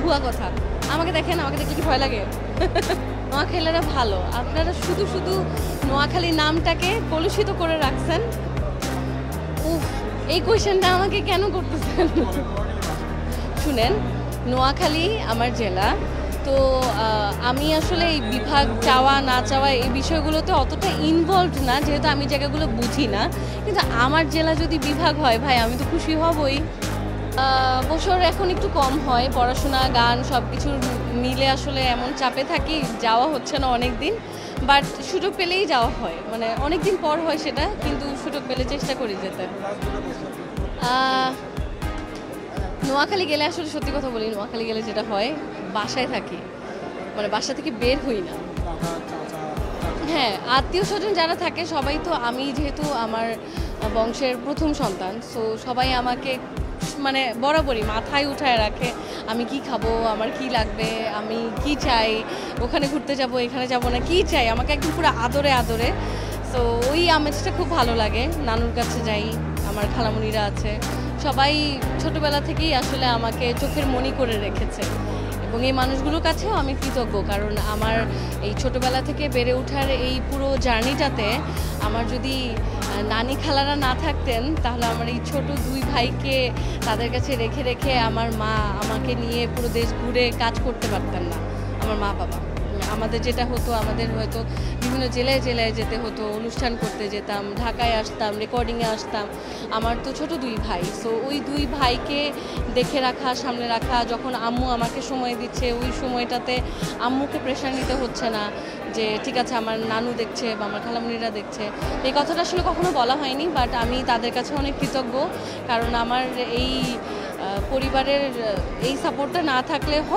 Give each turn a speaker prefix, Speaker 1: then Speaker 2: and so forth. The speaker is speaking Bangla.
Speaker 1: ভুয়া কথা। আমাকে দেখেন, আমাকে দেখলে কি ভয় লাগে? নোয়াখালীরা ভালো। আপনারা শুধু শুধু নোয়াখালী নামটাকে কলুষিত করে রাখছেন। উফ, এই কোয়েশ্চেনটা আমাকে কেন করতেছেন? শুনেন, নোয়াখালী আমার জেলা। তো আমি আসলে এই বিভাগ চাওয়া না চাওয়া এই বিষয়গুলোতে অতটা ইনভলভড না, যেহেতু আমি জায়গাগুলো বুঝি না। কিন্তু আমার জেলা যদি বিভাগ হয় ভাই, আমি তো খুশি হবই। বছর এখন একটু কম হয়, পড়াশোনা গান সব কিছু মিলে আসলে এমন চাপে থাকি, যাওয়া হচ্ছে না অনেক দিন। বাট সুযোগ পেলেই যাওয়া হয়, মানে অনেক দিন পর হয় সেটা, কিন্তু সুযোগ পেলে চেষ্টা করি যেতে। নোয়াখালী গেলে আসলে সত্যি কথা বলি, নোয়াখালী গেলে যেটা হয়, বাসায় থাকি, মানে বাসা থেকে বের হই না। হ্যাঁ, আত্মীয় স্বজন যারা থাকে সবাই তো, আমি যেহেতু আমার বংশের প্রথম সন্তান, সো সবাই আমাকে মানে বরাবরই মাথায় উঠায় রাখে আমি কি খাবো, আমার কি লাগবে, আমি কি চাই, ওখানে ঘুরতে যাব এখানে যাব না, কি চাই, আমাকে একদম পুরো আদরে আদরে। সো ওই আমেজটা খুব ভালো লাগে। নানুর কাছে যাই, আমার খালামণিরা আছে, সবাই ছোটবেলা থেকেই আসলে আমাকে চোখের মনি করে রেখেছে, এবং এই মানুষগুলোর কাছেও আমি কৃতজ্ঞ। কারণ আমার এই ছোটবেলা থেকে বেড়ে ওঠার এই পুরো জার্নিটাতে আমার যদি নানি খালারা না থাকতেন, তাহলে আমার এই ছোট দুই ভাইকে তাদের কাছে রেখে রেখে আমার মা আমাকে নিয়ে পুরো দেশ ঘুরে কাজ করতে পারতেন না। আমার মা বাবা, আমাদের যেটা হতো, আমাদের হয়তো বিভিন্ন জেলায় জেলায় যেতে হতো, অনুষ্ঠান করতে যেতাম, ঢাকায় আসতাম, রেকর্ডিংয়ে আসতাম। আমার তো ছোট দুই ভাই, সো ওই দুই ভাইকে দেখে রাখা, সামনে রাখা, যখন আম্মু আমাকে সময় দিচ্ছে ওই সময়টাতে আম্মুকে প্রেশার নিতে হচ্ছে না যে ঠিক আছে আমার নানু দেখছে বা আমার খালামণিরা দেখছে। এই কথাটা আসলে কখনো বলা হয়নি, বাট আমি তাদের কাছে অনেক কৃতজ্ঞ। কারণ আমার এই পরিবারের এই সাপোর্টটা না থাকলে হয়